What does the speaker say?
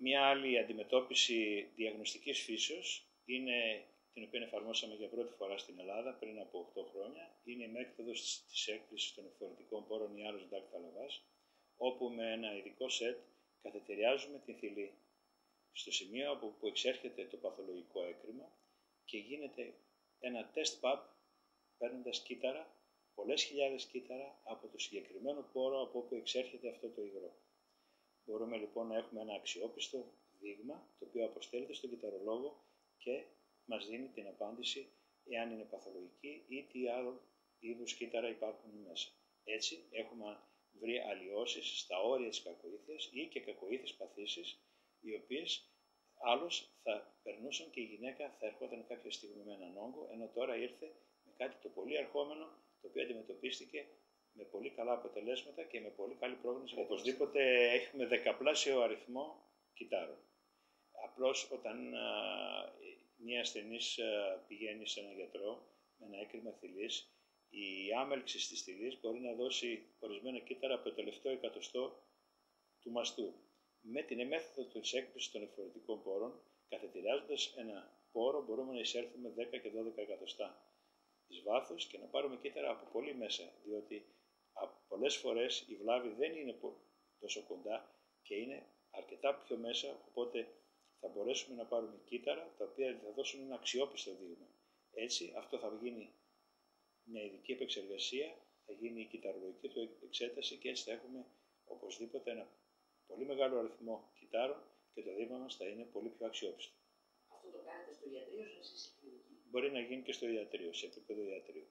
Μία άλλη αντιμετώπιση διαγνωστικής φύσεως είναι, την οποία εφαρμόσαμε για πρώτη φορά στην Ελλάδα πριν από 8 χρόνια, είναι η μέθοδος της έκκλησης των εκφορητικών πόρων ή άλλος ντάκταλαβάς, όπου με ένα ειδικό σετ καθετεριάζουμε την θηλή στο σημείο από που εξέρχεται το παθολογικό έκρημα και γίνεται ένα test pub παίρνοντας κύτταρα, πολλές χιλιάδες κύτταρα από το συγκεκριμένο πόρο από όπου εξέρχεται αυτό το υγρό. Μπορούμε λοιπόν να έχουμε ένα αξιόπιστο δείγμα, το οποίο αποστέλλεται στον κυτταρολόγο και μας δίνει την απάντηση εάν είναι παθολογική ή τι άλλο είδους κύτταρα υπάρχουν μέσα. Έτσι έχουμε βρει αλλοιώσεις στα όρια της κακοήθειας ή και κακοήθειες παθήσεις, οι οποίες άλλως θα περνούσαν και η γυναίκα θα ερχόταν κάποια στιγμή με έναν όγκο, ενώ τώρα ήρθε με κάτι το πολύ ερχόμενο, το οποίο αντιμετωπίστηκε με πολύ καλά αποτελέσματα και με πολύ καλή πρόγνωση. Οπωσδήποτε έχουμε δεκαπλάσιο αριθμό κυττάρων. Απλώς όταν μία ασθενής πηγαίνει σε έναν γιατρό με ένα έκρημα θηλής, η άμελξη της θηλής μπορεί να δώσει ορισμένα κύτταρα από το τελευταίο εκατοστό του μαστού. Με την μέθοδο της έκπλησης των εκφορητικών πόρων, καθετηριάζοντας ένα πόρο, μπορούμε να εισέλθουμε 10 και 12 εκατοστά εις βάθος και να πάρουμε κύτταρα από πολύ μέσα, διότι πολλές φορές η βλάβη δεν είναι τόσο κοντά και είναι αρκετά πιο μέσα, οπότε θα μπορέσουμε να πάρουμε κύτταρα τα οποία θα δώσουν ένα αξιόπιστο δείγμα. Έτσι, αυτό θα γίνει μια ειδική επεξεργασία, θα γίνει η κυτταρολογική του εξέταση και έτσι θα έχουμε οπωσδήποτε ένα πολύ μεγάλο αριθμό κυττάρων και το δείγμα μας θα είναι πολύ πιο αξιόπιστο. Αυτό το κάνετε στο ιατρείο σας ή σε κλινική? Μπορεί να γίνει και στο ιατρείο, σε επίπεδο ιατρείου.